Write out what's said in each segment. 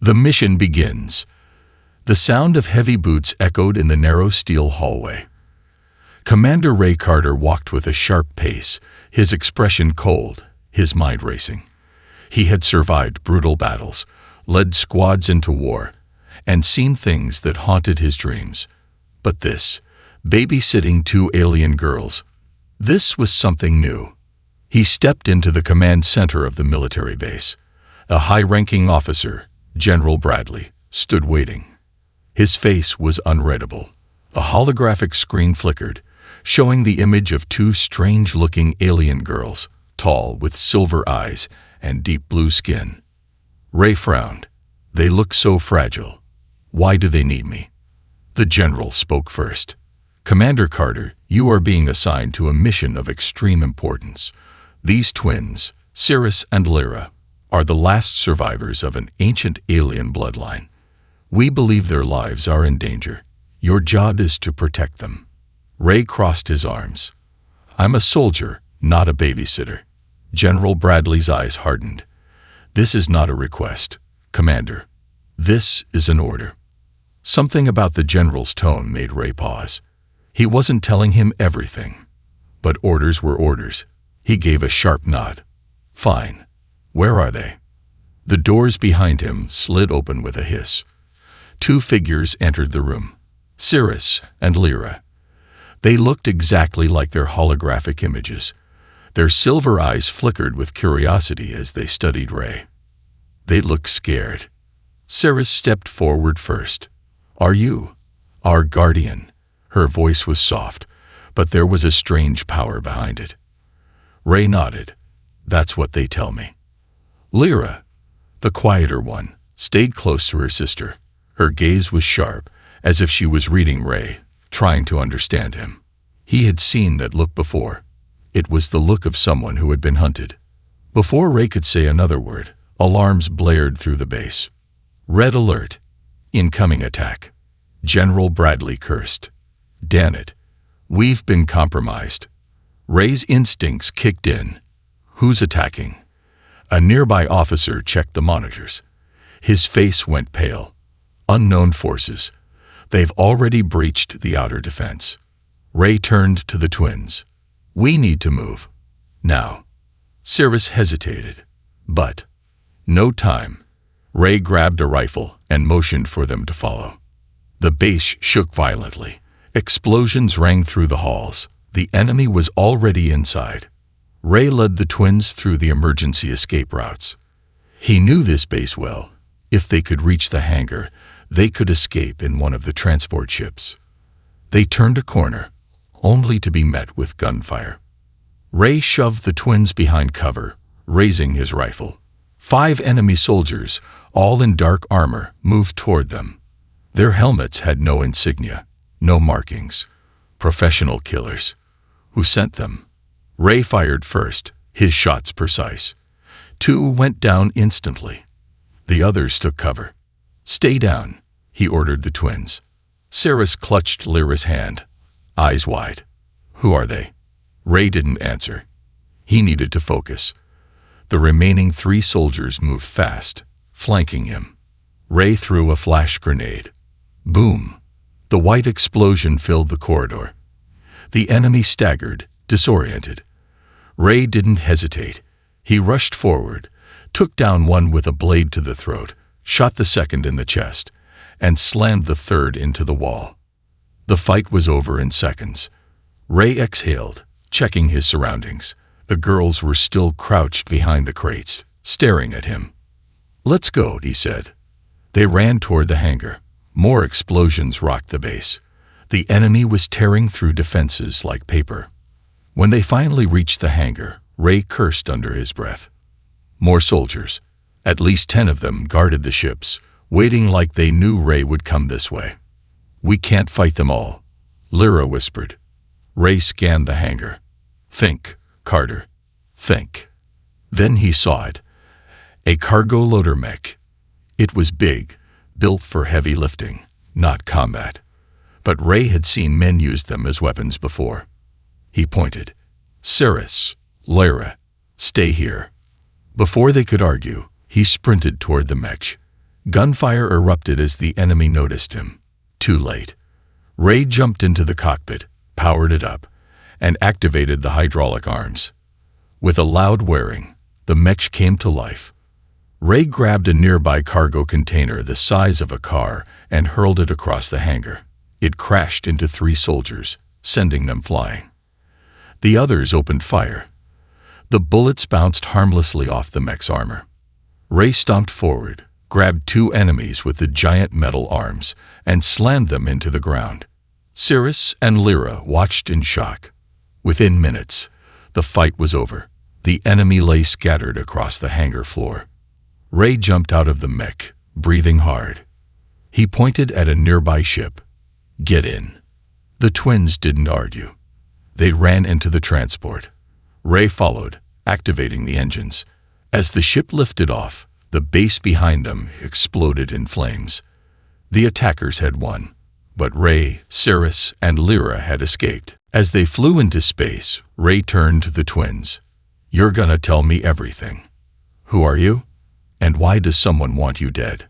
The mission begins. The sound of heavy boots echoed in the narrow steel hallway. Commander Ray Carter walked with a sharp pace, his expression cold, his mind racing. He had survived brutal battles, led squads into war, and seen things that haunted his dreams. But this, babysitting two alien girls, this was something new. He stepped into the command center of the military base. A high-ranking officer, General Bradley, stood waiting. His face was unreadable. A holographic screen flickered, showing the image of two strange-looking alien girls, tall with silver eyes and deep blue skin. Ray frowned. They look so fragile. Why do they need me? The general spoke first. Commander Carter, you are being assigned to a mission of extreme importance. These twins, Cirrus and Lyra, are the last survivors of an ancient alien bloodline. We believe their lives are in danger. Your job is to protect them. Ray crossed his arms. I'm a soldier, not a babysitter. General Bradley's eyes hardened. This is not a request, Commander. This is an order. Something about the general's tone made Ray pause. He wasn't telling him everything, but orders were orders. He gave a sharp nod. Fine. Where are they? The doors behind him slid open with a hiss. Two figures entered the room, Cirrus and Lyra. They looked exactly like their holographic images. Their silver eyes flickered with curiosity as they studied Ray. They looked scared. Cirrus stepped forward first. Are you our guardian? Her voice was soft, but there was a strange power behind it. Ray nodded. That's what they tell me. Lyra, the quieter one, stayed close to her sister. Her gaze was sharp, as if she was reading Ray, trying to understand him. He had seen that look before. It was the look of someone who had been hunted. Before Ray could say another word, alarms blared through the base. Red alert. Incoming attack. General Bradley cursed. Damn it. We've been compromised. Ray's instincts kicked in. Who's attacking? A nearby officer checked the monitors. His face went pale. Unknown forces. They've already breached the outer defense. Ray turned to the twins. We need to move. Now. Cirrus hesitated. But. No time. Ray grabbed a rifle and motioned for them to follow. The base shook violently. Explosions rang through the halls. The enemy was already inside. Ray led the twins through the emergency escape routes. He knew this base well. If they could reach the hangar, they could escape in one of the transport ships. They turned a corner, only to be met with gunfire. Ray shoved the twins behind cover, raising his rifle. 5 enemy soldiers, all in dark armor, moved toward them. Their helmets had no insignia, no markings. Professional killers. Who sent them? Ray fired first, his shots precise. 2 went down instantly. The others took cover. Stay down, he ordered the twins. Cirrus clutched Lyra's hand, eyes wide. Who are they? Ray didn't answer. He needed to focus. The remaining 3 soldiers moved fast, flanking him. Ray threw a flash grenade. Boom! The white explosion filled the corridor. The enemy staggered, disoriented. Ray didn't hesitate. He rushed forward, took down one with a blade to the throat, shot the second in the chest, and slammed the third into the wall. The fight was over in seconds. Ray exhaled, checking his surroundings. The girls were still crouched behind the crates, staring at him. Let's go, he said. They ran toward the hangar. More explosions rocked the base. The enemy was tearing through defenses like paper. When they finally reached the hangar, Ray cursed under his breath. More soldiers. At least 10 of them guarded the ships, waiting like they knew Ray would come this way. We can't fight them all, Lyra whispered. Ray scanned the hangar. Think, Carter. Think. Then he saw it. A cargo loader mech. It was big, built for heavy lifting, not combat. But Ray had seen men use them as weapons before. He pointed. Cirrus, Lyra, stay here. Before they could argue, he sprinted toward the mech. Gunfire erupted as the enemy noticed him. Too late. Ray jumped into the cockpit, powered it up, and activated the hydraulic arms. With a loud whirring, the mech came to life. Ray grabbed a nearby cargo container the size of a car and hurled it across the hangar. It crashed into 3 soldiers, sending them flying. The others opened fire. The bullets bounced harmlessly off the mech's armor. Ray stomped forward, grabbed 2 enemies with the giant metal arms, and slammed them into the ground. Cirrus and Lyra watched in shock. Within minutes, the fight was over. The enemy lay scattered across the hangar floor. Ray jumped out of the mech, breathing hard. He pointed at a nearby ship. "Get in." The twins didn't argue. They ran into the transport. Ray followed, activating the engines. As the ship lifted off, the base behind them exploded in flames. The attackers had won, but Ray, Cirrus, and Lyra had escaped. As they flew into space, Ray turned to the twins. "You're gonna tell me everything. Who are you? And why does someone want you dead?"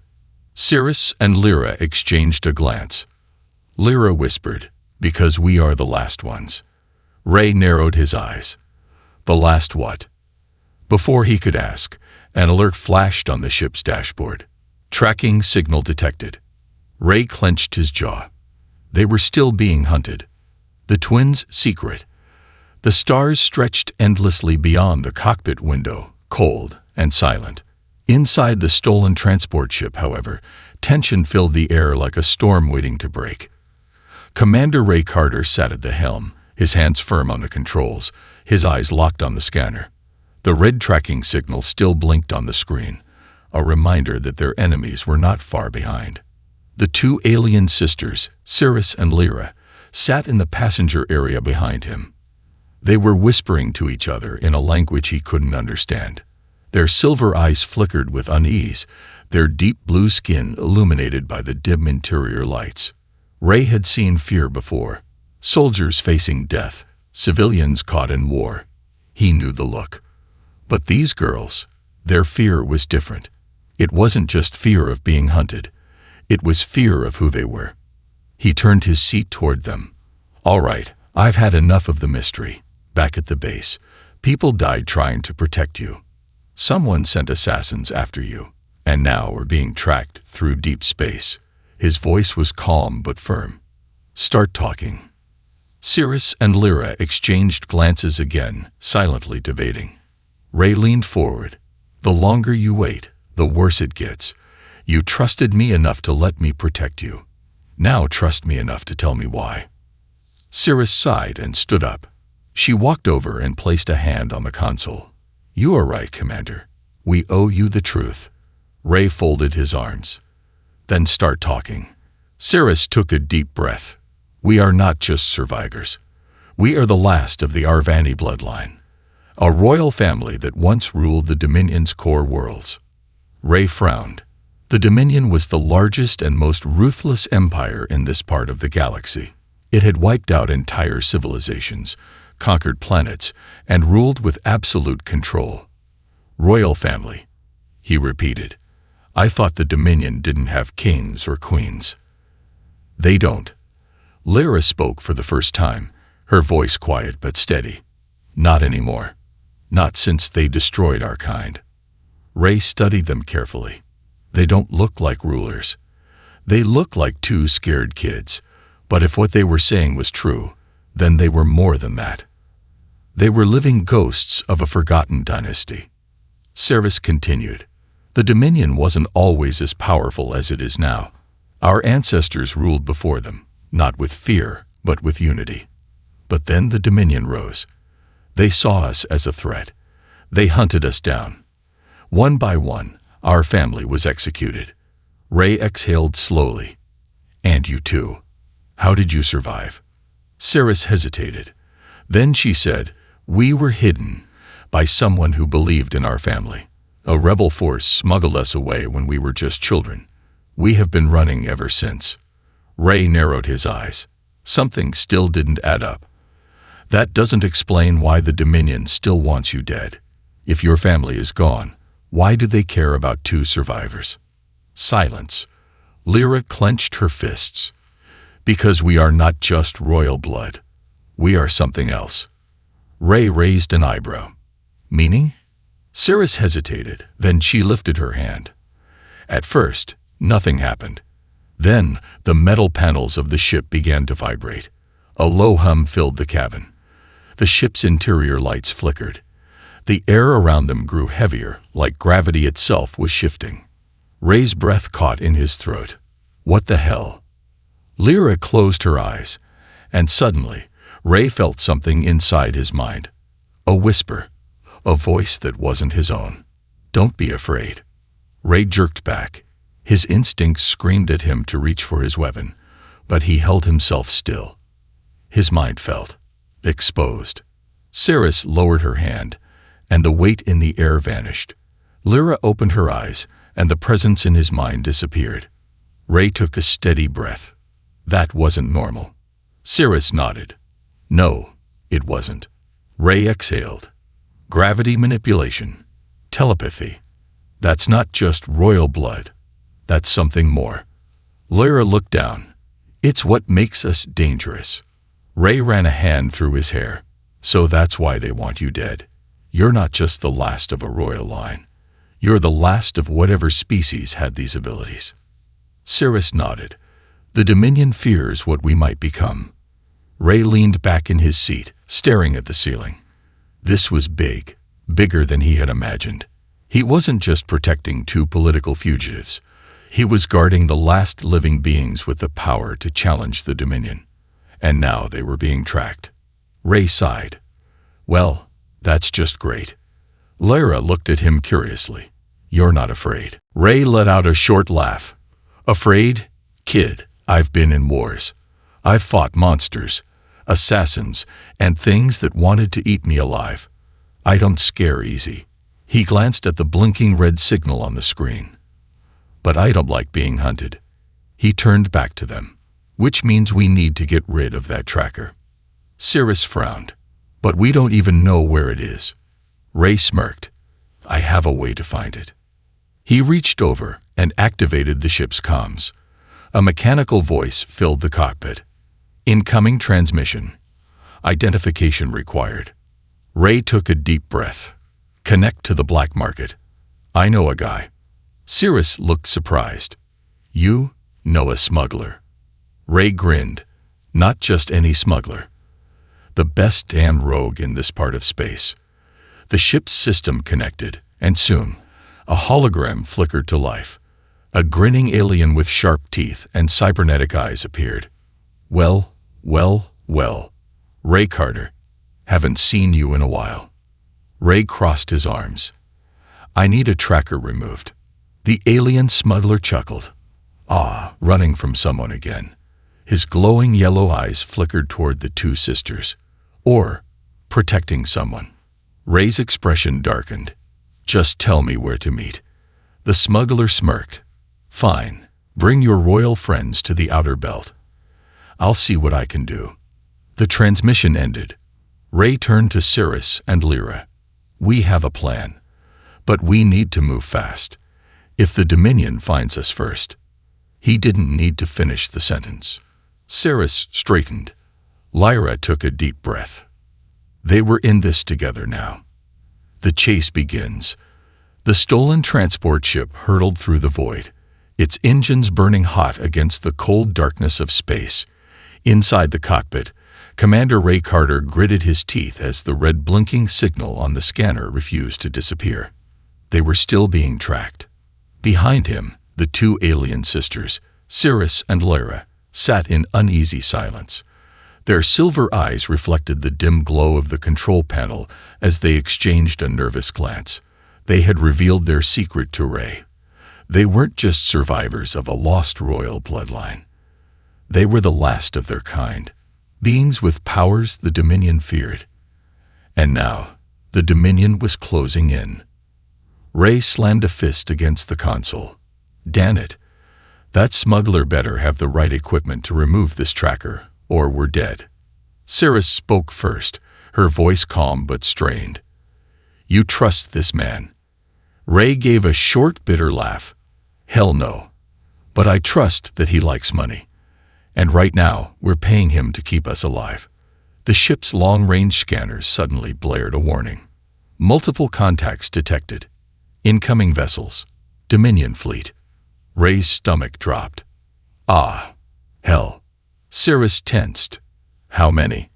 Cirrus and Lyra exchanged a glance. Lyra whispered, "Because we are the last ones." Ray narrowed his eyes. "The last what?" Before he could ask, an alert flashed on the ship's dashboard. Tracking signal detected. Ray clenched his jaw. They were still being hunted. The twins' secret. The stars stretched endlessly beyond the cockpit window, cold and silent. Inside the stolen transport ship, however, tension filled the air like a storm waiting to break. Commander Ray Carter sat at the helm, his hands firm on the controls, his eyes locked on the scanner. The red tracking signal still blinked on the screen, a reminder that their enemies were not far behind. The 2 alien sisters, Cirrus and Lyra, sat in the passenger area behind him. They were whispering to each other in a language he couldn't understand. Their silver eyes flickered with unease, their deep blue skin illuminated by the dim interior lights. Ray had seen fear before. Soldiers facing death, civilians caught in war. He knew the look. But these girls, their fear was different. It wasn't just fear of being hunted. It was fear of who they were. He turned his seat toward them. "All right, I've had enough of the mystery. Back at the base, people died trying to protect you. Someone sent assassins after you, and now we're being tracked through deep space." His voice was calm but firm. "Start talking." Cirrus and Lyra exchanged glances again, silently debating. Ray leaned forward. "The longer you wait, the worse it gets. You trusted me enough to let me protect you. Now trust me enough to tell me why." Cirrus sighed and stood up. She walked over and placed a hand on the console. "You are right, Commander. We owe you the truth." Ray folded his arms. "Then start talking." Cirrus took a deep breath. "We are not just survivors. We are the last of the Arvani bloodline, a royal family that once ruled the Dominion's core worlds." Ray frowned. The Dominion was the largest and most ruthless empire in this part of the galaxy. It had wiped out entire civilizations, conquered planets, and ruled with absolute control. "Royal family," he repeated. "I thought the Dominion didn't have kings or queens." "They don't." Lyra spoke for the first time, her voice quiet but steady. "Not anymore. Not since they destroyed our kind." Ray studied them carefully. They don't look like rulers. They look like 2 scared kids, but if what they were saying was true, then they were more than that. They were living ghosts of a forgotten dynasty. Cirrus continued. "The Dominion wasn't always as powerful as it is now. Our ancestors ruled before them, not with fear, but with unity. But then the Dominion rose. They saw us as a threat. They hunted us down. One by one, our family was executed." Ray exhaled slowly. "And you too. How did you survive?" Cirrus hesitated. Then she said, "We were hidden by someone who believed in our family. A rebel force smuggled us away when we were just children. We have been running ever since." Ray narrowed his eyes. Something still didn't add up. "That doesn't explain why the Dominion still wants you dead. If your family is gone, why do they care about 2 survivors?" Silence. Lyra clenched her fists. Because we are not just royal blood. We are something else. Ray raised an eyebrow. Meaning? Cirrus hesitated, then she lifted her hand. At first, nothing happened. Then, the metal panels of the ship began to vibrate. A low hum filled the cabin. The ship's interior lights flickered. The air around them grew heavier, like gravity itself was shifting. Ray's breath caught in his throat. What the hell? Lyra closed her eyes, and suddenly, Ray felt something inside his mind. A whisper. A voice that wasn't his own. Don't be afraid. Ray jerked back. His instincts screamed at him to reach for his weapon, but he held himself still. His mind felt exposed. Cirrus lowered her hand, and the weight in the air vanished. Lyra opened her eyes, and the presence in his mind disappeared. Ray took a steady breath. That wasn't normal. Cirrus nodded. No, it wasn't. Ray exhaled. Gravity manipulation. Telepathy. That's not just royal blood. That's something more. Lyra looked down. It's what makes us dangerous. Ray ran a hand through his hair. So that's why they want you dead. You're not just the last of a royal line. You're the last of whatever species had these abilities. Cirrus nodded. The Dominion fears what we might become. Ray leaned back in his seat, staring at the ceiling. This was big, bigger than he had imagined. He wasn't just protecting two political fugitives. He was guarding the last living beings with the power to challenge the Dominion. And now they were being tracked. Ray sighed. Well, that's just great. Lyra looked at him curiously. You're not afraid. Ray let out a short laugh. Afraid? Kid, I've been in wars. I've fought monsters, assassins, and things that wanted to eat me alive. I don't scare easy. He glanced at the blinking red signal on the screen. But I don't like being hunted. He turned back to them. Which means we need to get rid of that tracker. Cirrus frowned. But we don't even know where it is. Ray smirked. I have a way to find it. He reached over and activated the ship's comms. A mechanical voice filled the cockpit. Incoming transmission. Identification required. Ray took a deep breath. Connect to the black market. I know a guy. Cirrus looked surprised. You know a smuggler. Ray grinned. Not just any smuggler. The best damn rogue in this part of space. The ship's system connected, and soon, a hologram flickered to life. A grinning alien with sharp teeth and cybernetic eyes appeared. Well. Ray Carter. Haven't seen you in a while. Ray crossed his arms. I need a tracker removed. The alien smuggler chuckled. Running from someone again. His glowing yellow eyes flickered toward the two sisters. Or, protecting someone. Ray's expression darkened. Just tell me where to meet. The smuggler smirked. Fine. Bring your royal friends to the outer belt. I'll see what I can do. The transmission ended. Ray turned to Cirrus and Lyra. We have a plan. But we need to move fast. If the Dominion finds us first. He didn't need to finish the sentence. Cirrus straightened. Lyra took a deep breath. They were in this together now. The chase begins. The stolen transport ship hurtled through the void, its engines burning hot against the cold darkness of space. Inside the cockpit, Commander Ray Carter gritted his teeth as the red blinking signal on the scanner refused to disappear. They were still being tracked. Behind him, the two alien sisters, Cirrus and Lyra, sat in uneasy silence. Their silver eyes reflected the dim glow of the control panel as they exchanged a nervous glance. They had revealed their secret to Ray. They weren't just survivors of a lost royal bloodline. They were the last of their kind, beings with powers the Dominion feared. And now, the Dominion was closing in. Ray slammed a fist against the console. Damn it. That smuggler better have the right equipment to remove this tracker, or we're dead. Cirrus spoke first, her voice calm but strained. You trust this man? Ray gave a short, bitter laugh. Hell no. But I trust that he likes money. And right now, we're paying him to keep us alive. The ship's long-range scanners suddenly blared a warning. Multiple contacts detected. Incoming vessels. Dominion fleet. Ray's stomach dropped. Ah, hell. Cirrus tensed. How many?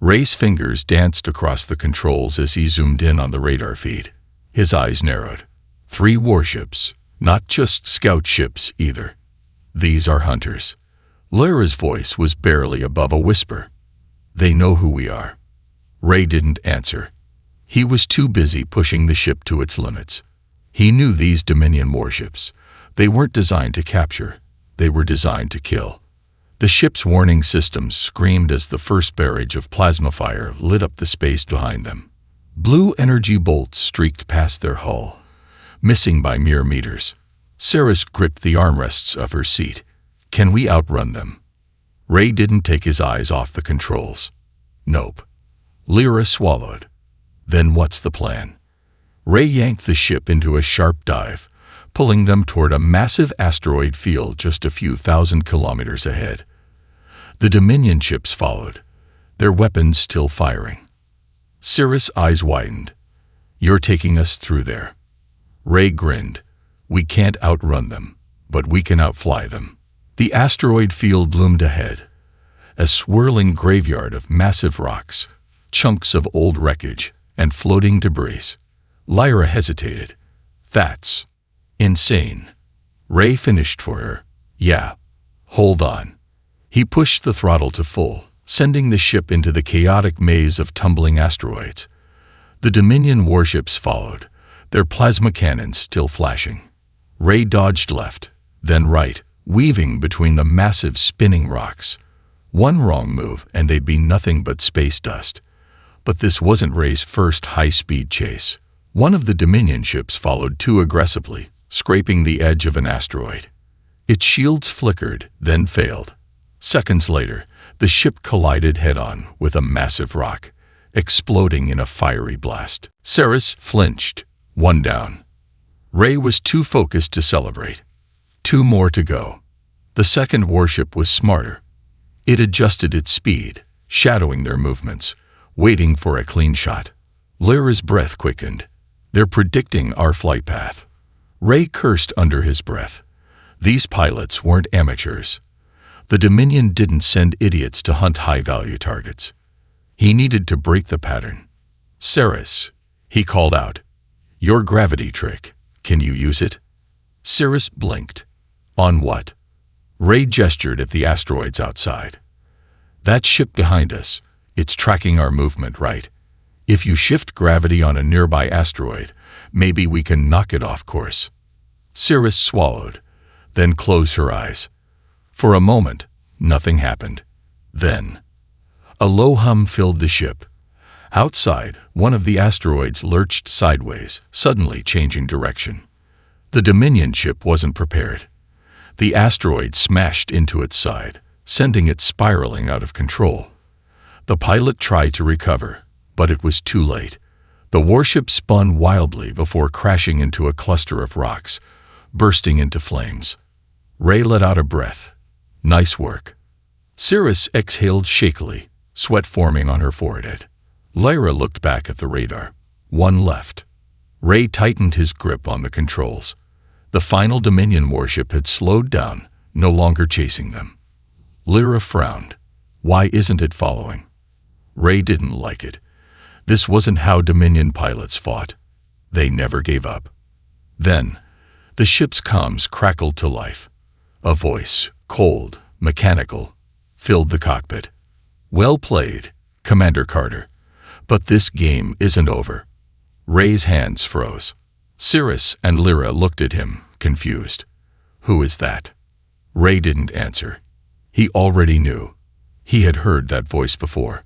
Ray's fingers danced across the controls as he zoomed in on the radar feed. His eyes narrowed. 3 warships, not just scout ships either. These are hunters. Lyra's voice was barely above a whisper. They know who we are. Ray didn't answer. He was too busy pushing the ship to its limits. He knew these Dominion warships. They weren't designed to capture. They were designed to kill. The ship's warning systems screamed as the first barrage of plasma fire lit up the space behind them. Blue energy bolts streaked past their hull, missing by mere meters. Cirrus gripped the armrests of her seat. Can we outrun them? Ray didn't take his eyes off the controls. Nope. Lyra swallowed. Then what's the plan? Ray yanked the ship into a sharp dive, pulling them toward a massive asteroid field just a few thousand kilometers ahead. The Dominion ships followed, their weapons still firing. Cirrus' eyes widened. You're taking us through there. Ray grinned. We can't outrun them, but we can outfly them. The asteroid field loomed ahead, a swirling graveyard of massive rocks, chunks of old wreckage, and floating debris. Lyra hesitated. That's insane. Ray finished for her. Yeah. Hold on. He pushed the throttle to full, sending the ship into the chaotic maze of tumbling asteroids. The Dominion warships followed, their plasma cannons still flashing. Ray dodged left, then right, weaving between the massive spinning rocks. One wrong move and they'd be nothing but space dust. But this wasn't Ray's first high-speed chase. One of the Dominion ships followed too aggressively, scraping the edge of an asteroid. Its shields flickered, then failed. Seconds later, the ship collided head-on with a massive rock, exploding in a fiery blast. Cirrus flinched, one down. Ray was too focused to celebrate. 2 more to go. The second warship was smarter. It adjusted its speed, shadowing their movements, waiting for a clean shot. Lyra's breath quickened. They're predicting our flight path. Ray cursed under his breath. These pilots weren't amateurs. The Dominion didn't send idiots to hunt high-value targets. He needed to break the pattern. Cirrus, he called out. Your gravity trick. Can you use it? Cirrus blinked. On what? Ray gestured at the asteroids outside. That ship behind us, it's tracking our movement, right? If you shift gravity on a nearby asteroid, maybe we can knock it off course. Cirrus swallowed, then closed her eyes. For a moment, nothing happened. Then, a low hum filled the ship. Outside, one of the asteroids lurched sideways, suddenly changing direction. The Dominion ship wasn't prepared. The asteroid smashed into its side, sending it spiraling out of control. The pilot tried to recover, but it was too late. The warship spun wildly before crashing into a cluster of rocks, bursting into flames. Ray let out a breath. Nice work. Cirrus exhaled shakily, sweat forming on her forehead. Lyra looked back at the radar. 1 left. Ray tightened his grip on the controls. The final Dominion warship had slowed down, no longer chasing them. Lyra frowned. Why isn't it following? Ray didn't like it. This wasn't how Dominion pilots fought. They never gave up. Then, the ship's comms crackled to life. A voice, cold, mechanical, filled the cockpit. Well played, Commander Carter. But this game isn't over. Ray's hands froze. Cirrus and Lyra looked at him, confused. Who is that? Ray didn't answer. He already knew. He had heard that voice before.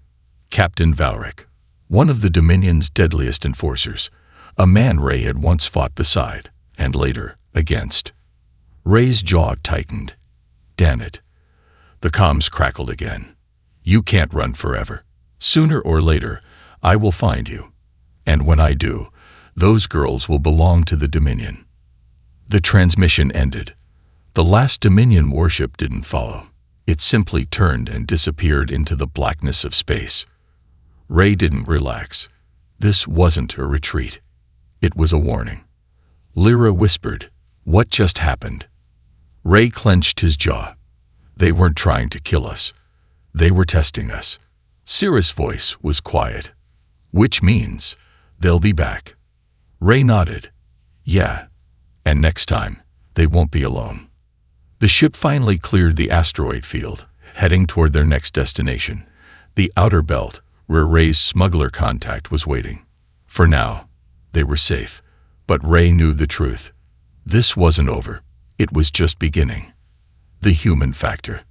Captain Valric, one of the Dominion's deadliest enforcers, a man Ray had once fought beside, and later, against. Ray's jaw tightened. Damn it. The comms crackled again. You can't run forever. Sooner or later, I will find you. And when I do, those girls will belong to the Dominion. The transmission ended. The last Dominion warship didn't follow. It simply turned and disappeared into the blackness of space. Ray didn't relax. This wasn't a retreat. It was a warning. Lyra whispered, "What just happened?" Ray clenched his jaw. "They weren't trying to kill us. They were testing us." Cirrus' voice was quiet. "Which means they'll be back." Ray nodded. "Yeah, and next time, they won't be alone." The ship finally cleared the asteroid field, heading toward their next destination, the outer belt, where Ray's smuggler contact was waiting. For now, they were safe, but Ray knew the truth. This wasn't over. It was just beginning. The human factor.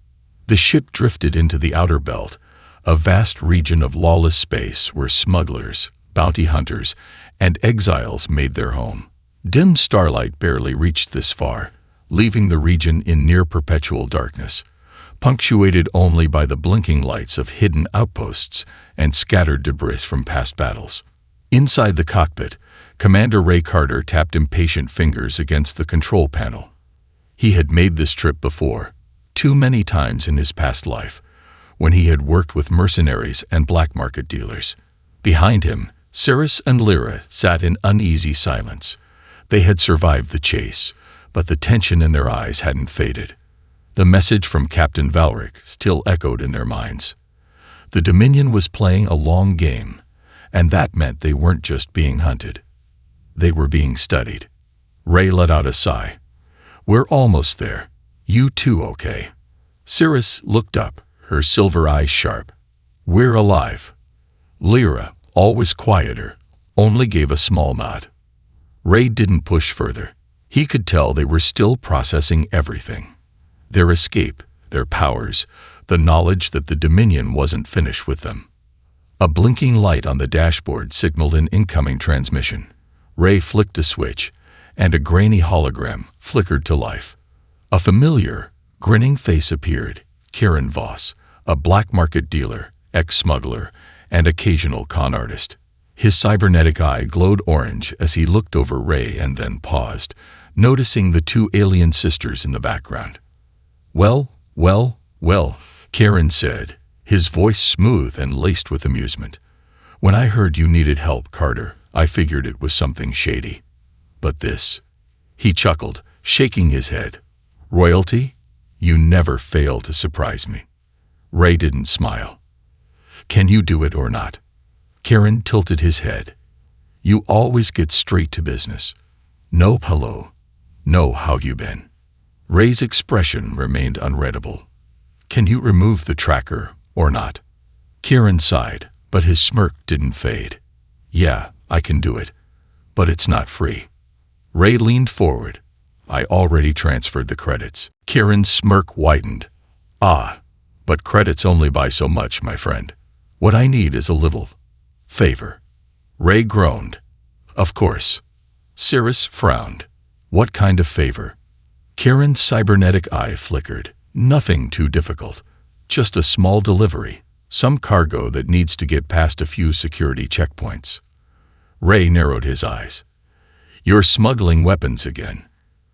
The ship drifted into the outer belt, a vast region of lawless space where smugglers, bounty hunters, and exiles made their home. Dim starlight barely reached this far, leaving the region in near-perpetual darkness, punctuated only by the blinking lights of hidden outposts and scattered debris from past battles. Inside the cockpit, Commander Ray Carter tapped impatient fingers against the control panel. He had made this trip before, too many times in his past life, when he had worked with mercenaries and black market dealers. Behind him, Cirrus and Lyra sat in uneasy silence. They had survived the chase, but the tension in their eyes hadn't faded. The message from Captain Valric still echoed in their minds. The Dominion was playing a long game, and that meant they weren't just being hunted. They were being studied. Ray let out a sigh. "We're almost there. You too, okay?" Cirrus looked up, her silver eyes sharp. "We're alive." Lyra, always quieter, only gave a small nod. Ray didn't push further. He could tell they were still processing everything. Their escape, their powers, the knowledge that the Dominion wasn't finished with them. A blinking light on the dashboard signaled an incoming transmission. Ray flicked a switch, and a grainy hologram flickered to life. A familiar, grinning face appeared. Kieran Voss, a black market dealer, ex-smuggler, and occasional con artist. His cybernetic eye glowed orange as he looked over Ray and then paused, noticing the two alien sisters in the background. Well, Kieran said, his voice smooth and laced with amusement. "When I heard you needed help, Carter, I figured it was something shady. But this..." He chuckled, shaking his head. "Royalty? You never fail to surprise me." Ray didn't smile. "Can you do it or not?" Kieran tilted his head. "You always get straight to business. No hello. No how you been." Ray's expression remained unreadable. "Can you remove the tracker or not?" Kieran sighed, but his smirk didn't fade. "Yeah, I can do it, but it's not free." Ray leaned forward. "I already transferred the credits." Kieran's smirk widened. "Ah, but credits only buy so much, my friend. What I need is a little favor." Ray groaned. "Of course." Cirrus frowned. "What kind of favor?" Kieran's cybernetic eye flickered. "Nothing too difficult. Just a small delivery, some cargo that needs to get past a few security checkpoints." Ray narrowed his eyes. "You're smuggling weapons again."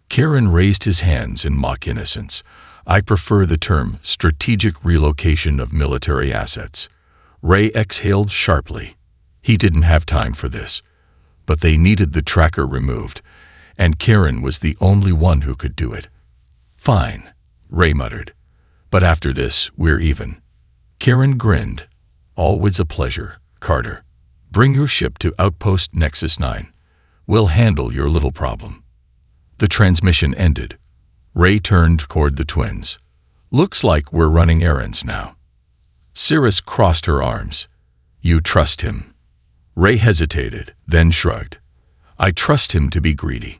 Kieran raised his hands in mock innocence. "I prefer the term strategic relocation of military assets." Ray exhaled sharply. He didn't have time for this. But they needed the tracker removed, and Kieran was the only one who could do it. "Fine," Ray muttered. "But after this, we're even." Kieran grinned. "Always a pleasure, Carter. Bring your ship to Outpost Nexus 9. We'll handle your little problem." The transmission ended. Ray turned toward the twins. "Looks like we're running errands now." Cirrus crossed her arms. "You trust him?" Ray hesitated, then shrugged. "I trust him to be greedy.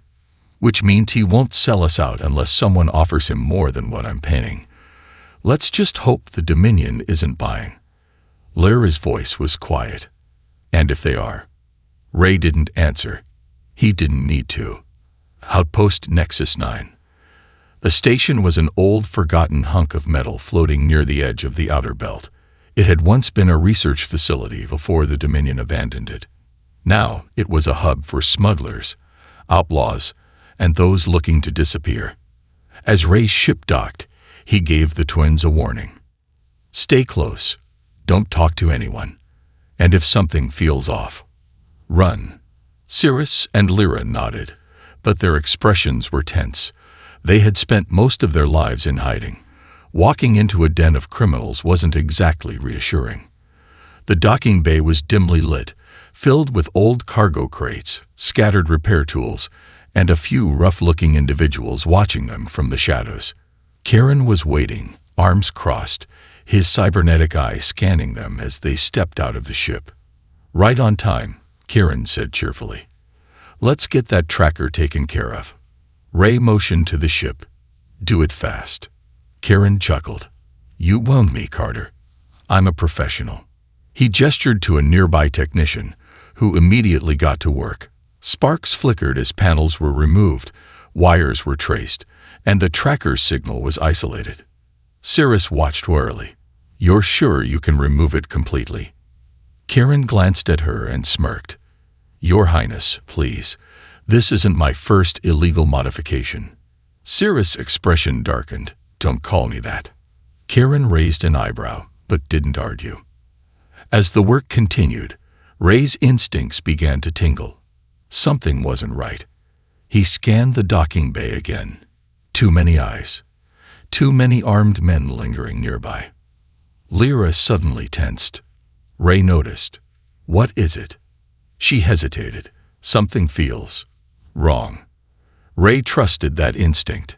Which means he won't sell us out unless someone offers him more than what I'm paying. Let's just hope the Dominion isn't buying." Lyra's voice was quiet. "And if they are?" Ray didn't answer. He didn't need to. Outpost Nexus 9. The station was an old, forgotten hunk of metal floating near the edge of the outer belt. It had once been a research facility before the Dominion abandoned it. Now it was a hub for smugglers, outlaws, and those looking to disappear. As Ray's ship docked, he gave the twins a warning. Stay close. Don't talk to anyone. And if something feels off, run. Cirrus and Lyra nodded, but their expressions were tense. They had spent most of their lives in hiding. Walking into a den of criminals wasn't exactly reassuring. The docking bay was dimly lit, filled with old cargo crates, scattered repair tools, and a few rough-looking individuals watching them from the shadows. Kieran was waiting, arms crossed, his cybernetic eye scanning them as they stepped out of the ship. Right on time, Kieran said cheerfully. Let's get that tracker taken care of. Ray motioned to the ship. Do it fast. Kieran chuckled. You wound me, Carter. I'm a professional. He gestured to a nearby technician, who immediately got to work. Sparks flickered as panels were removed, wires were traced, and the tracker's signal was isolated. Cirrus watched warily. You're sure you can remove it completely? Kieran glanced at her and smirked. Your Highness, please. This isn't my first illegal modification. Cirrus' expression darkened. Don't call me that. Kieran raised an eyebrow, but didn't argue. As the work continued, Ray's instincts began to tingle. Something wasn't right. He scanned the docking bay again. Too many eyes. Too many armed men lingering nearby. Lyra suddenly tensed. Ray noticed. What is it? She hesitated. Something feels wrong. Ray trusted that instinct.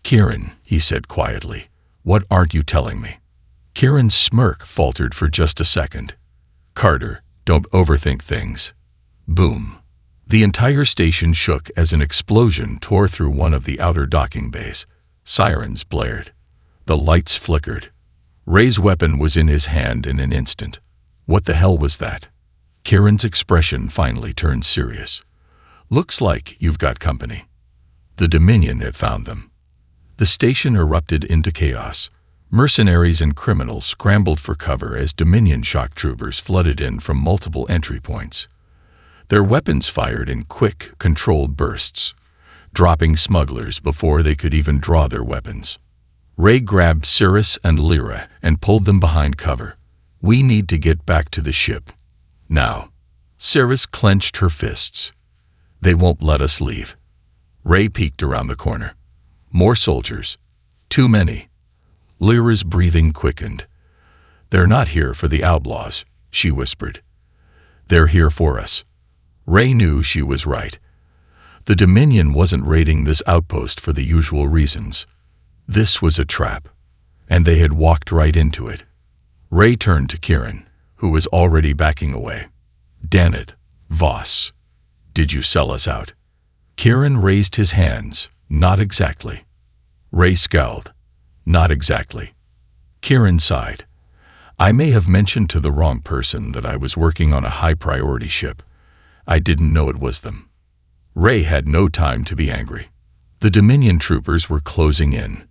Kieran, he said quietly, what aren't you telling me? Kieran's smirk faltered for just a second. Carter, don't overthink things. Boom. The entire station shook as an explosion tore through one of the outer docking bays. Sirens blared. The lights flickered. Ray's weapon was in his hand in an instant. What the hell was that? Kieran's expression finally turned serious. Looks like you've got company. The Dominion had found them. The station erupted into chaos. Mercenaries and criminals scrambled for cover as Dominion shock troopers flooded in from multiple entry points. Their weapons fired in quick, controlled bursts, dropping smugglers before they could even draw their weapons. Ray grabbed Cirrus and Lyra and pulled them behind cover. We need to get back to the ship. Now. Cirrus clenched her fists. They won't let us leave. Ray peeked around the corner. More soldiers. Too many. Lyra's breathing quickened. They're not here for the outlaws, she whispered. They're here for us. Ray knew she was right. The Dominion wasn't raiding this outpost for the usual reasons. This was a trap, and they had walked right into it. Ray turned to Kieran, who was already backing away. Damn it, Voss. Did you sell us out? Kieran raised his hands. Not exactly. Ray scowled. Not exactly. Kieran sighed. I may have mentioned to the wrong person that I was working on a high-priority ship. I didn't know it was them. Ray had no time to be angry. The Dominion troopers were closing in.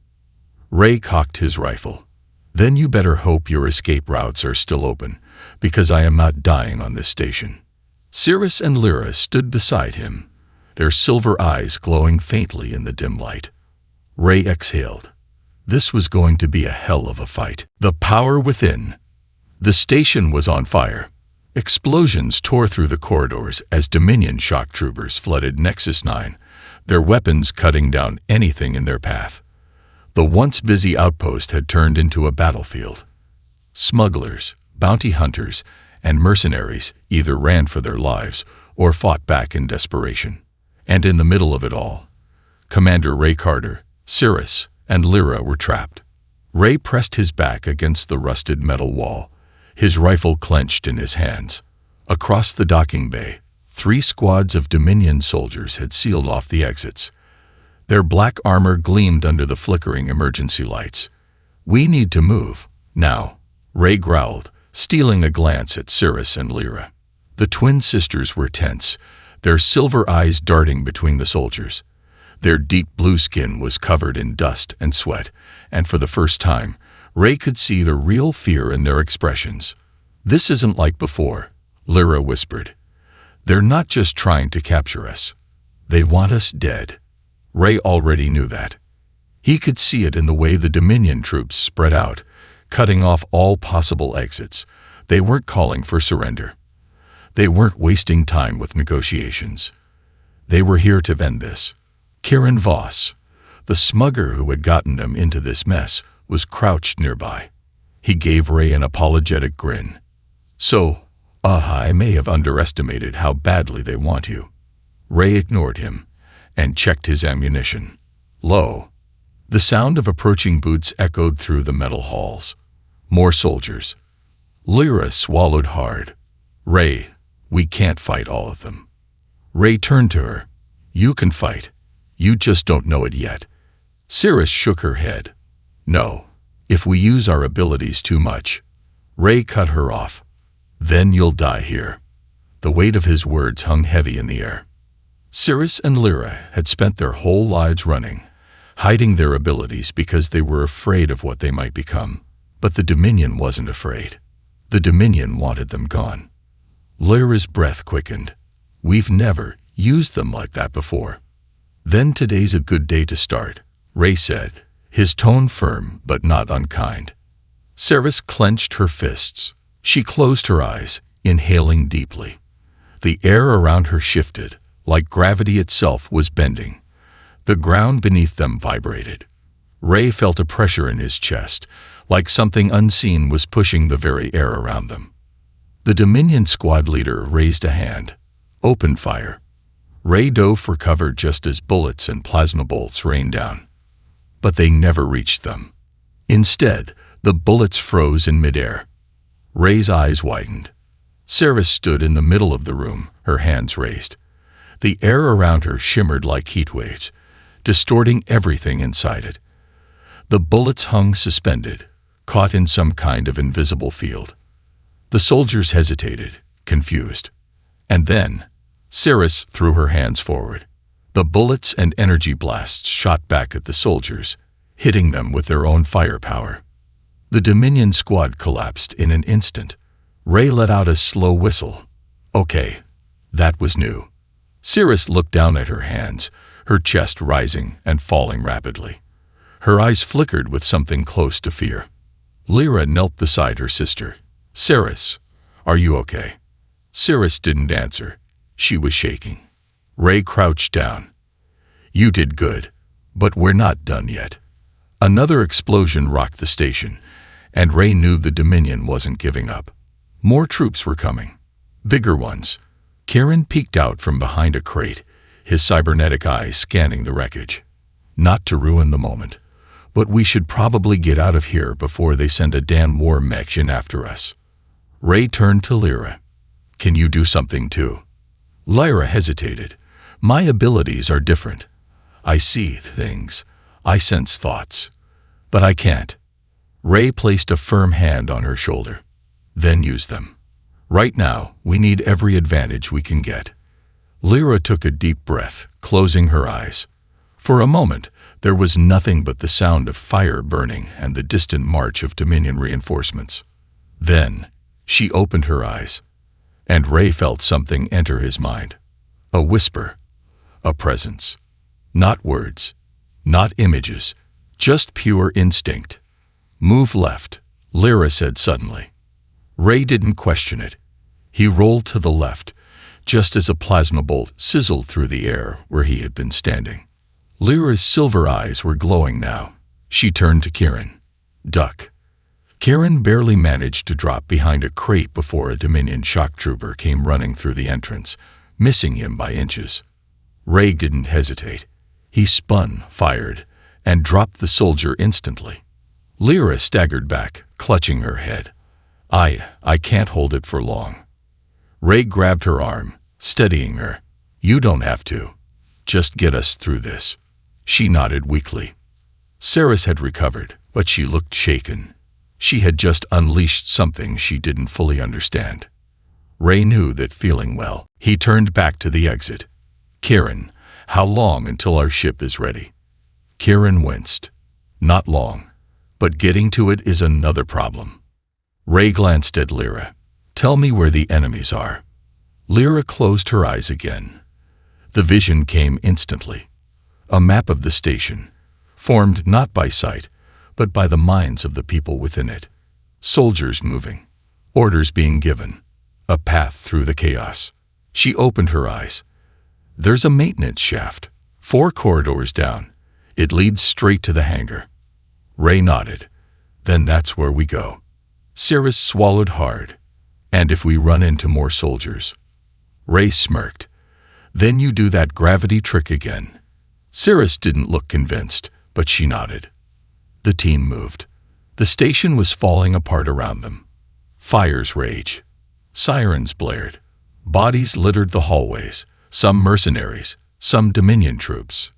Ray cocked his rifle. Then you better hope your escape routes are still open, because I am not dying on this station. Cirrus and Lyra stood beside him, their silver eyes glowing faintly in the dim light. Ray exhaled. This was going to be a hell of a fight. The power within. The station was on fire. Explosions tore through the corridors as Dominion shock troopers flooded Nexus 9, their weapons cutting down anything in their path. The once busy outpost had turned into a battlefield. Smugglers, bounty hunters, and mercenaries either ran for their lives or fought back in desperation. And in the middle of it all, Commander Ray Carter, Cirrus, and Lyra were trapped. Ray pressed his back against the rusted metal wall, his rifle clenched in his hands. Across the docking bay, 3 squads of Dominion soldiers had sealed off the exits. Their black armor gleamed under the flickering emergency lights. We need to move, now, Ray growled, stealing a glance at Cirrus and Lyra. The twin sisters were tense, their silver eyes darting between the soldiers. Their deep blue skin was covered in dust and sweat, and for the first time, Ray could see the real fear in their expressions. This isn't like before, Lyra whispered. They're not just trying to capture us. They want us dead. Ray already knew that. He could see it in the way the Dominion troops spread out, cutting off all possible exits. They weren't calling for surrender. They weren't wasting time with negotiations. They were here to end this. Kieran Voss, the smugger who had gotten them into this mess, was crouched nearby. He gave Ray an apologetic grin. So, I may have underestimated how badly they want you. Ray ignored him and checked his ammunition. Lo! The sound of approaching boots echoed through the metal halls. More soldiers. Lyra swallowed hard. Ray, we can't fight all of them. Ray turned to her. You can fight. You just don't know it yet. Cirrus shook her head. No, if we use our abilities too much. Ray cut her off. Then you'll die here. The weight of his words hung heavy in the air. Cirrus and Lyra had spent their whole lives running, hiding their abilities because they were afraid of what they might become. But the Dominion wasn't afraid. The Dominion wanted them gone. Lyra's breath quickened. We've never used them like that before. Then today's a good day to start, Ray said, his tone firm but not unkind. Cirrus clenched her fists. She closed her eyes, inhaling deeply. The air around her shifted, like gravity itself was bending. The ground beneath them vibrated. Ray felt a pressure in his chest, like something unseen was pushing the very air around them. The Dominion squad leader raised a hand. Open fire. Ray dove for cover just as bullets and plasma bolts rained down. But they never reached them. Instead, the bullets froze in midair. Ray's eyes widened. Cirrus stood in the middle of the room, her hands raised. The air around her shimmered like heat waves, distorting everything inside it. The bullets hung suspended, caught in some kind of invisible field. The soldiers hesitated, confused. And then, Cirrus threw her hands forward. The bullets and energy blasts shot back at the soldiers, hitting them with their own firepower. The Dominion squad collapsed in an instant. Ray let out a slow whistle. Okay, that was new. Cirrus looked down at her hands, her chest rising and falling rapidly. Her eyes flickered with something close to fear. Lyra knelt beside her sister. Cirrus, are you okay? Cirrus didn't answer. She was shaking. Ray crouched down. You did good, but we're not done yet. Another explosion rocked the station, and Ray knew the Dominion wasn't giving up. More troops were coming. Bigger ones. Kieran peeked out from behind a crate, his cybernetic eyes scanning the wreckage. Not to ruin the moment, but we should probably get out of here before they send a damn war mech in after us. Ray turned to Lyra. Can you do something too? Lyra hesitated. My abilities are different. I see things. I sense thoughts. But I can't. Ray placed a firm hand on her shoulder. Then use them. Right now, we need every advantage we can get. Lyra took a deep breath, closing her eyes. For a moment, there was nothing but the sound of fire burning and the distant march of Dominion reinforcements. Then, she opened her eyes, and Ray felt something enter his mind. A whisper. A presence. Not words. Not images. Just pure instinct. Move left, Lyra said suddenly. Ray didn't question it. He rolled to the left, just as a plasma bolt sizzled through the air where he had been standing. Lyra's silver eyes were glowing now. She turned to Kieran. Duck. Kieran barely managed to drop behind a crate before a Dominion shock trooper came running through the entrance, missing him by inches. Ray didn't hesitate. He spun, fired, and dropped the soldier instantly. Lyra staggered back, clutching her head. I can't hold it for long. Ray grabbed her arm, steadying her. You don't have to. Just get us through this. She nodded weakly. Cirrus had recovered, but she looked shaken. She had just unleashed something she didn't fully understand. Ray knew that feeling well. He turned back to the exit. Kieran, how long until our ship is ready? Kieran winced. Not long, but getting to it is another problem. Ray glanced at Lyra. Tell me where the enemies are. Lyra closed her eyes again. The vision came instantly. A map of the station, formed not by sight, but by the minds of the people within it. Soldiers moving, orders being given, a path through the chaos. She opened her eyes. There's a maintenance shaft, 4 corridors down. It leads straight to the hangar. Ray nodded. Then that's where we go. Cirrus swallowed hard. And if we run into more soldiers? Ray smirked. Then you do that gravity trick again. Cirrus didn't look convinced, but she nodded. The team moved. The station was falling apart around them. Fires raged. Sirens blared. Bodies littered the hallways, some mercenaries, some Dominion troops.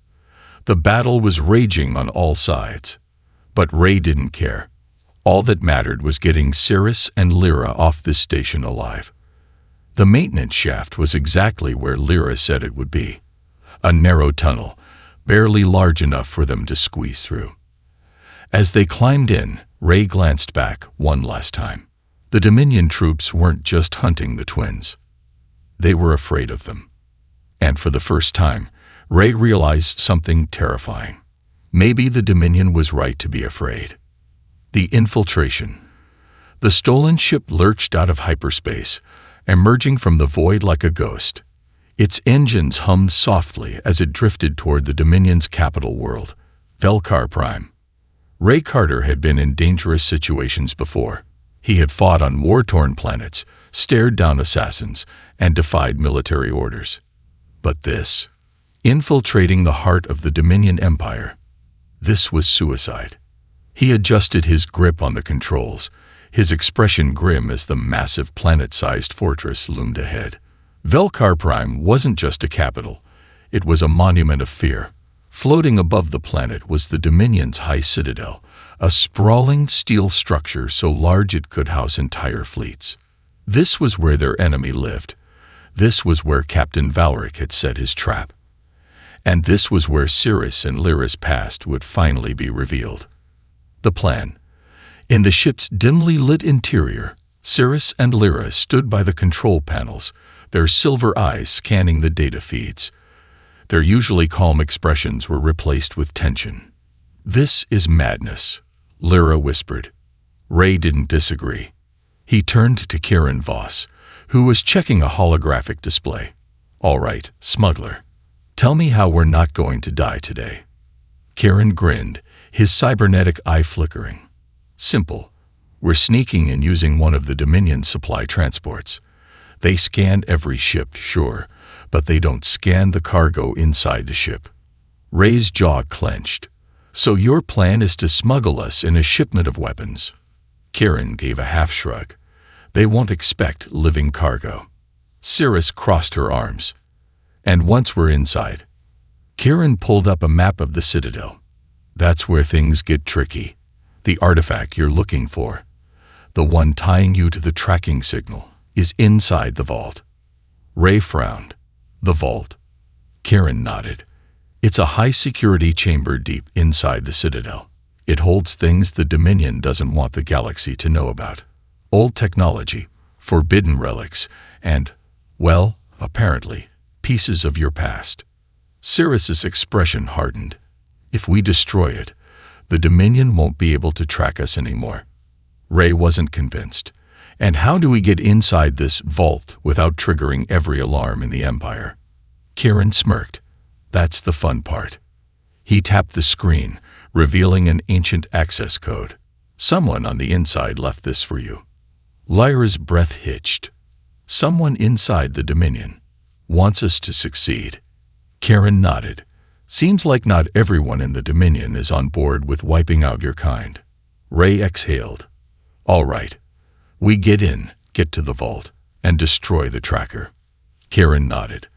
The battle was raging on all sides. But Ray didn't care. All that mattered was getting Cirrus and Lyra off this station alive. The maintenance shaft was exactly where Lyra said it would be. A narrow tunnel, barely large enough for them to squeeze through. As they climbed in, Ray glanced back one last time. The Dominion troops weren't just hunting the twins. They were afraid of them. And for the first time, Ray realized something terrifying. Maybe the Dominion was right to be afraid. The infiltration. The stolen ship lurched out of hyperspace, emerging from the void like a ghost. Its engines hummed softly as it drifted toward the Dominion's capital world, Velkar Prime. Ray Carter had been in dangerous situations before. He had fought on war-torn planets, stared down assassins, and defied military orders. But this, infiltrating the heart of the Dominion Empire, this was suicide. He adjusted his grip on the controls, his expression grim as the massive planet-sized fortress loomed ahead. Velkar Prime wasn't just a capital. It was a monument of fear. Floating above the planet was the Dominion's high citadel, a sprawling steel structure so large it could house entire fleets. This was where their enemy lived. This was where Captain Valric had set his trap. And this was where Cirrus and Lyra's past would finally be revealed. The plan. In the ship's dimly lit interior, Cirrus and Lyra stood by the control panels, their silver eyes scanning the data feeds. Their usually calm expressions were replaced with tension. "This is madness," Lyra whispered. Ray didn't disagree. He turned to Kieran Voss, who was checking a holographic display. "All right, smuggler. Tell me how we're not going to die today." Kieran grinned, his cybernetic eye flickering. "Simple. We're sneaking in using one of the Dominion supply transports. They scan every ship, sure, but they don't scan the cargo inside the ship." Ray's jaw clenched. "So your plan is to smuggle us in a shipment of weapons?" Kieran gave a half shrug. "They won't expect living cargo." Cirrus crossed her arms. "And once we're inside..." Kieran pulled up a map of the Citadel. "That's where things get tricky. The artifact you're looking for, the one tying you to the tracking signal, is inside the vault." Ray frowned. "The vault?" Kieran nodded. "It's a high-security chamber deep inside the Citadel. It holds things the Dominion doesn't want the galaxy to know about. Old technology, forbidden relics, and, well, apparently, pieces of your past." Cirrus's expression hardened. "If we destroy it, the Dominion won't be able to track us anymore." Ray wasn't convinced. "And how do we get inside this vault without triggering every alarm in the Empire?" Kieran smirked. "That's the fun part." He tapped the screen, revealing an ancient access code. "Someone on the inside left this for you." Lyra's breath hitched. "Someone inside the Dominion wants us to succeed." Kieran nodded. "Seems like not everyone in the Dominion is on board with wiping out your kind." Ray exhaled. "All right. We get in, get to the vault, and destroy the tracker." Kieran nodded.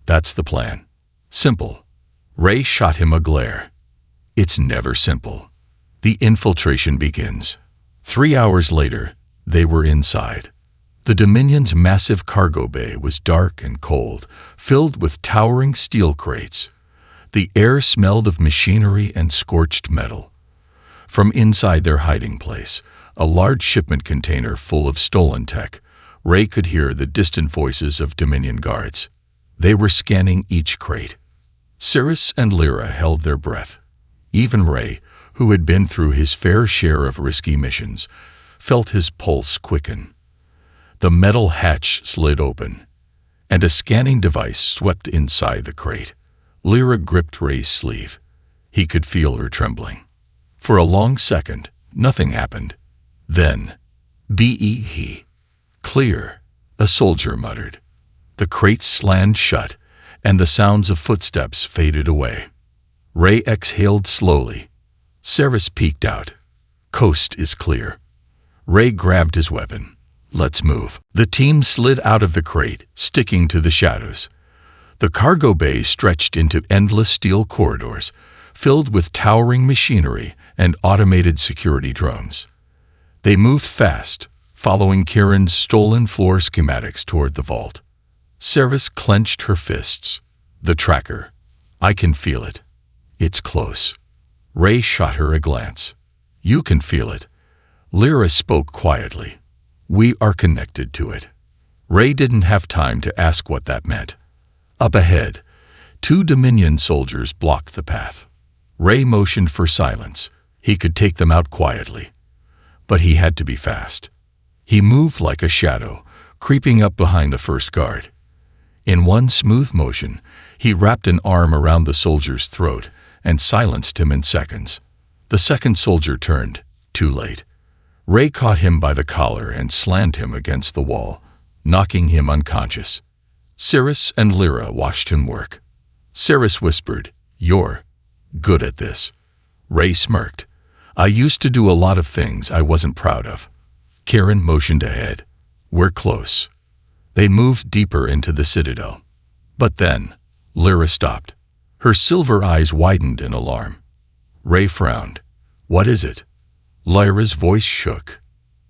"That's the plan. Simple." Ray shot him a glare. "It's never simple." The infiltration begins. 3 hours later, they were inside. The Dominion's massive cargo bay was dark and cold, filled with towering steel crates. The air smelled of machinery and scorched metal. From inside their hiding place, a large shipment container full of stolen tech, Ray could hear the distant voices of Dominion guards. They were scanning each crate. Cirrus and Lyra held their breath. Even Ray, who had been through his fair share of risky missions, felt his pulse quicken. The metal hatch slid open, and a scanning device swept inside the crate. Lyra gripped Ray's sleeve. He could feel her trembling. For a long second, nothing happened. Then, "Be clear," a soldier muttered. The crate slammed shut, and the sounds of footsteps faded away. Ray exhaled slowly. Cirrus peeked out. "Coast is clear." Ray grabbed his weapon. "Let's move." The team slid out of the crate, sticking to the shadows. The cargo bay stretched into endless steel corridors, filled with towering machinery and automated security drones. They moved fast, following Kieran's stolen floor schematics toward the vault. Cirrus clenched her fists. "The tracker. I can feel it. It's close." Ray shot her a glance. "You can feel it." Lyra spoke quietly. "We are connected to it." Ray didn't have time to ask what that meant. Up ahead, 2 Dominion soldiers blocked the path. Ray motioned for silence. He could take them out quietly. But he had to be fast. He moved like a shadow, creeping up behind the first guard. In one smooth motion, he wrapped an arm around the soldier's throat and silenced him in seconds. The second soldier turned, too late. Ray caught him by the collar and slammed him against the wall, knocking him unconscious. Cirrus and Lyra watched him work. Cirrus whispered, "You're good at this." Ray smirked. "I used to do a lot of things I wasn't proud of." Kieran motioned ahead. "We're close." They moved deeper into the citadel. But then, Lyra stopped. Her silver eyes widened in alarm. Ray frowned. "What is it?" Lyra's voice shook.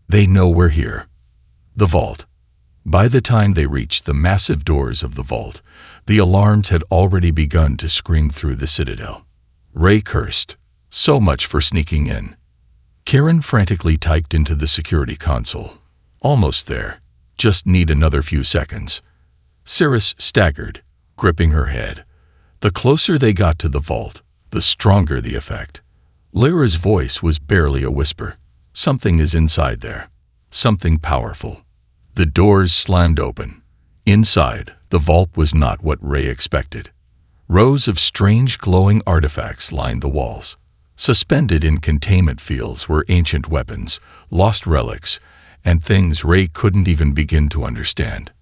"They know we're here." The vault. By the time they reached the massive doors of the vault, the alarms had already begun to scream through the citadel. Ray cursed. So much for sneaking in. Kieran frantically typed into the security console. "Almost there. Just need another few seconds." Cirrus staggered, gripping her head. The closer they got to the vault, the stronger the effect. Lyra's voice was barely a whisper. "Something is inside there. Something powerful." The doors slammed open. Inside, the vault was not what Ray expected. Rows of strange glowing artifacts lined the walls. Suspended in containment fields were ancient weapons, lost relics, and things Ray couldn't even begin to understand.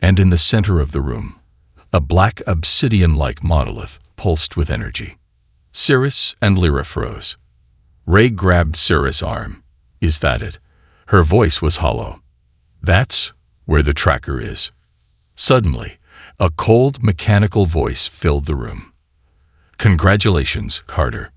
And in the center of the room, a black obsidian-like monolith pulsed with energy. Cirrus and Lyra froze. Ray grabbed Cirrus' arm. "Is that it?" Her voice was hollow. "That's where the tracker is." Suddenly, a cold, mechanical voice filled the room. "Congratulations, Carter."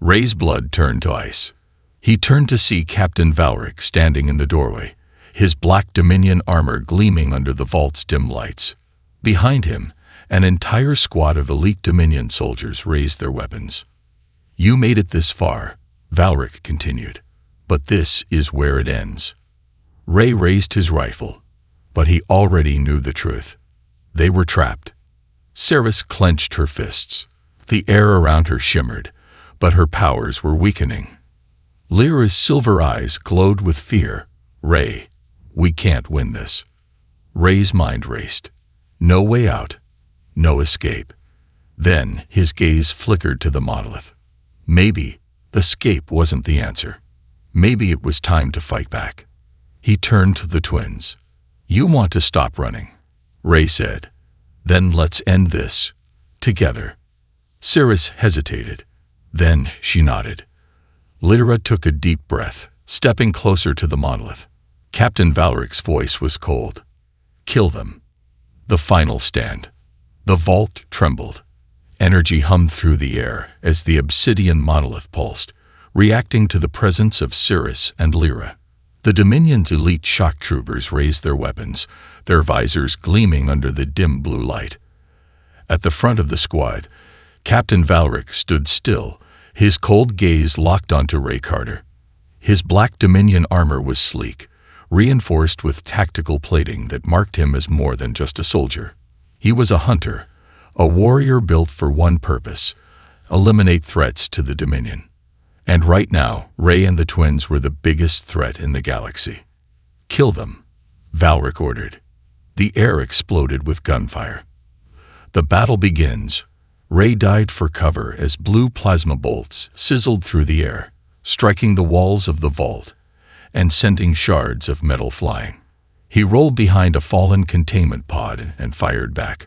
Ray's blood turned to ice. He turned to see Captain Valric standing in the doorway, his black Dominion armor gleaming under the vault's dim lights. Behind him, an entire squad of elite Dominion soldiers raised their weapons. "You made it this far," Valric continued, "but this is where it ends." Ray raised his rifle, but he already knew the truth. They were trapped. Cirrus clenched her fists. The air around her shimmered, but her powers were weakening. Lyra's silver eyes glowed with fear. "Ray, we can't win this." Ray's mind raced. No way out. No escape. Then his gaze flickered to the monolith. Maybe the escape wasn't the answer. Maybe it was time to fight back. He turned to the twins. "You want to stop running," Ray said. "Then let's end this. Together." Cirrus hesitated. Then she nodded. Lyra took a deep breath, stepping closer to the monolith. Captain Valric's voice was cold. "Kill them." The final stand. The vault trembled. Energy hummed through the air as the obsidian monolith pulsed, reacting to the presence of Cirrus and Lyra. The Dominion's elite shock troopers raised their weapons, their visors gleaming under the dim blue light. At the front of the squad, Captain Valric stood still, his cold gaze locked onto Ray Carter. His black Dominion armor was sleek, reinforced with tactical plating that marked him as more than just a soldier. He was a hunter, A warrior built for one purpose: eliminate threats to the Dominion. And right now, Ray and the twins were the biggest threat in the galaxy. "Kill them," Valric ordered. The air exploded with gunfire. The battle begins. Ray dived for cover as blue plasma bolts sizzled through the air, striking the walls of the vault and sending shards of metal flying. He rolled behind a fallen containment pod and fired back,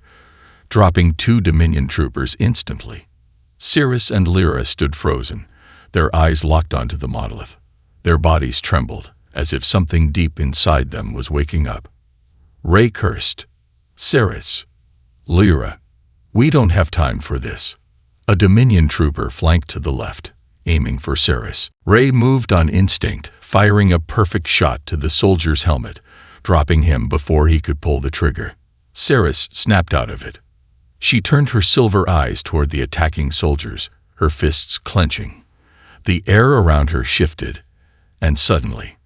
dropping 2 Dominion troopers instantly. Cirrus and Lyra stood frozen, their eyes locked onto the monolith. Their bodies trembled, as if something deep inside them was waking up. Ray cursed. "Cirrus, Lyra, we don't have time for this." A Dominion trooper flanked to the left, aiming for Cirrus. Ray moved on instinct, firing a perfect shot to the soldier's helmet, dropping him before he could pull the trigger. Cirrus snapped out of it. She turned her silver eyes toward the attacking soldiers, her fists clenching. The air around her shifted, and suddenly,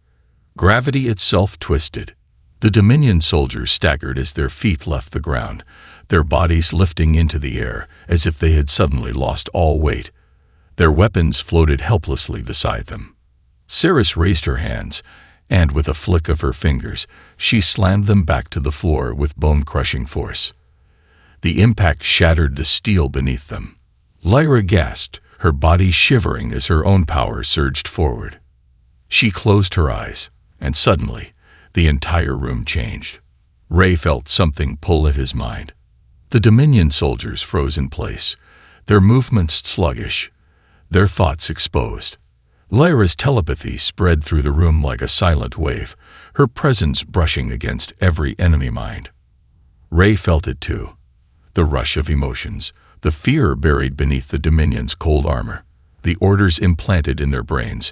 gravity itself twisted. The Dominion soldiers staggered as their feet left the ground, their bodies lifting into the air as if they had suddenly lost all weight. Their weapons floated helplessly beside them. Cirrus raised her hands, and with a flick of her fingers, she slammed them back to the floor with bone-crushing force. The impact shattered the steel beneath them. Lyra gasped, her body shivering as her own power surged forward. She closed her eyes, and suddenly, the entire room changed. Ray felt something pull at his mind. The Dominion soldiers froze in place, their movements sluggish, their thoughts exposed. Lyra's telepathy spread through the room like a silent wave, her presence brushing against every enemy mind. Ray felt it too. The rush of emotions, the fear buried beneath the Dominion's cold armor, the orders implanted in their brains,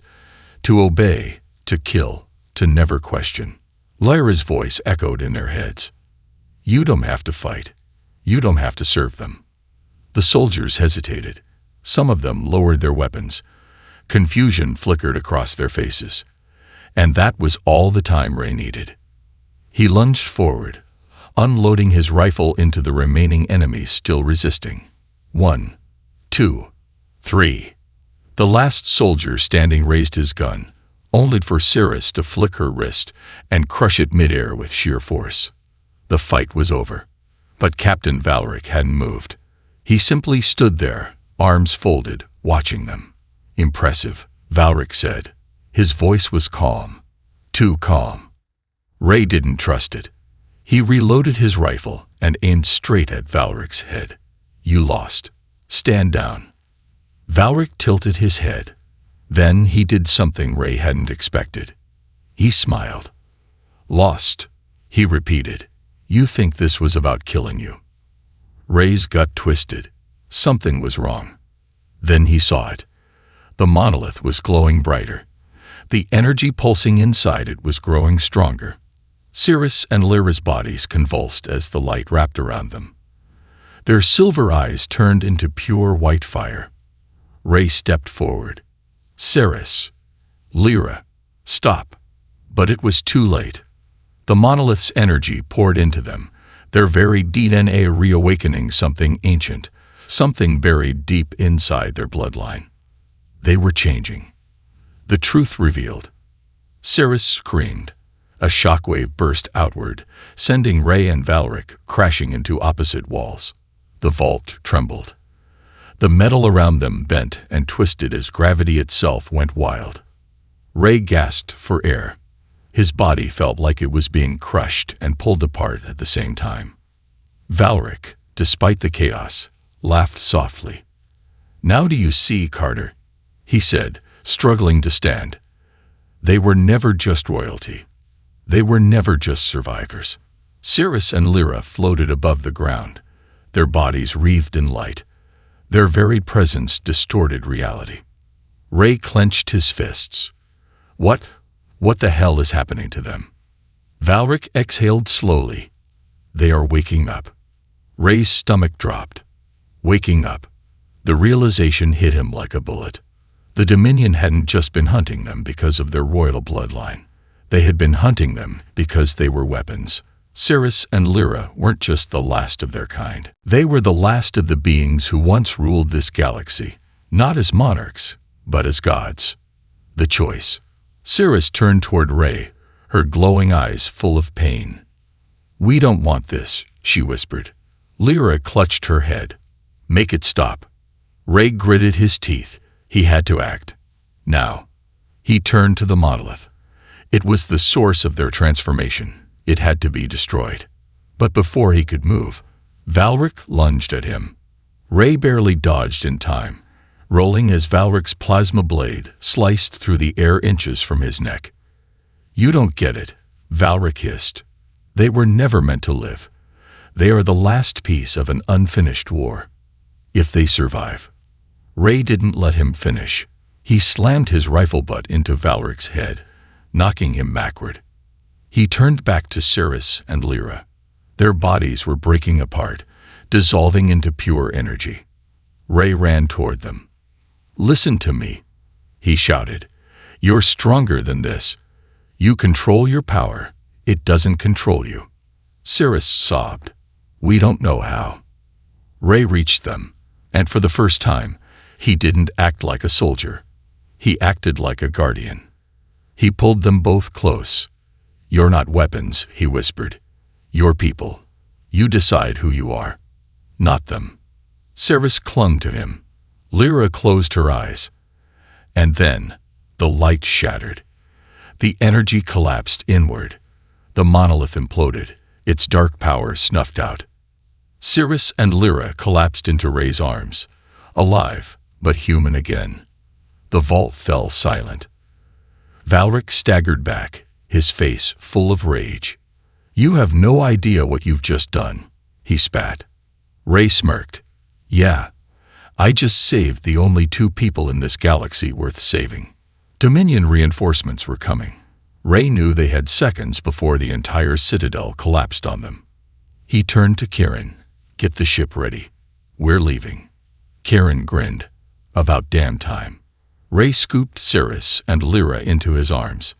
to obey, to kill, to never question. Lyra's voice echoed in their heads. "You don't have to fight. You don't have to serve them." The soldiers hesitated. Some of them lowered their weapons. Confusion flickered across their faces. And that was all the time Ray needed. He lunged forward, unloading his rifle into the remaining enemies still resisting. 1, 2, 3. The last soldier standing raised his gun, only for Cirrus to flick her wrist and crush it midair with sheer force. The fight was over, but Captain Valric hadn't moved. He simply stood there, arms folded, watching them. "Impressive," Valric said. His voice was calm, too calm. Ray didn't trust it. He reloaded his rifle and aimed straight at Valric's head. "You lost. Stand down." Valric tilted his head. Then he did something Ray hadn't expected. He smiled. "Lost," he repeated. "You think this was about killing you?" Ray's gut twisted. Something was wrong. Then he saw it. The monolith was glowing brighter. The energy pulsing inside it was growing stronger. Cirrus and Lyra's bodies convulsed as the light wrapped around them. Their silver eyes turned into pure white fire. Ray stepped forward. "Cirrus, Lyra, stop." But it was too late. The monolith's energy poured into them, their very DNA reawakening something ancient, something buried deep inside their bloodline. They were changing. The truth revealed. Cirrus screamed. A shockwave burst outward, sending Ray and Valric crashing into opposite walls. The vault trembled. The metal around them bent and twisted as gravity itself went wild. Ray gasped for air. His body felt like it was being crushed and pulled apart at the same time. Valric, despite the chaos, laughed softly. "Now do you see, Carter?" he said, struggling to stand. "They were never just royalty. They were never just survivors." Cirrus and Lyra floated above the ground, their bodies wreathed in light. Their very presence distorted reality. Ray clenched his fists. What the hell is happening to them? Valric exhaled slowly. "They are waking up." Ray's stomach dropped. Waking up. The realization hit him like a bullet. The Dominion hadn't just been hunting them because of their royal bloodline. They had been hunting them because they were weapons, Cirrus and Lyra weren't just the last of their kind. They were the last of the beings who once ruled this galaxy, not as monarchs, but as gods. The choice. Cirrus turned toward Ray, her glowing eyes full of pain. "We don't want this," she whispered. Lyra clutched her head. "Make it stop." Ray gritted his teeth. He had to act. Now. He turned to the monolith. It was the source of their transformation. It had to be destroyed. But before he could move, Valric lunged at him. Ray barely dodged in time, rolling as Valric's plasma blade sliced through the air inches from his neck. "You don't get it," Valric hissed. "They were never meant to live. They are the last piece of an unfinished war. If they survive." Ray didn't let him finish. He slammed his rifle butt into Valric's head, knocking him backward. He turned back to Cirrus and Lyra. Their bodies were breaking apart, dissolving into pure energy. Ray ran toward them. "Listen to me," he shouted. "You're stronger than this. You control your power. It doesn't control you." Cirrus sobbed. "We don't know how." Ray reached them, and for the first time, he didn't act like a soldier. He acted like a guardian. He pulled them both close. "You're not weapons," he whispered. "You're people. You decide who you are, not them." Cirrus clung to him. Lyra closed her eyes. And then, the light shattered. The energy collapsed inward. The monolith imploded, its dark power snuffed out. Cirrus and Lyra collapsed into Ray's arms, alive, but human again. The vault fell silent. Valric staggered back, his face full of rage. "You have no idea what you've just done," he spat. Ray smirked. "Yeah, I just saved the only two people in this galaxy worth saving." Dominion reinforcements were coming. Ray knew they had seconds before the entire citadel collapsed on them. He turned to Karen. "Get the ship ready. We're leaving." Karen grinned. "About damn time." Ray scooped Cirrus and Lyra into his arms.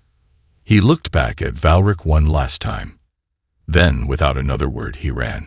He looked back at Valric one last time. Then, without another word, he ran.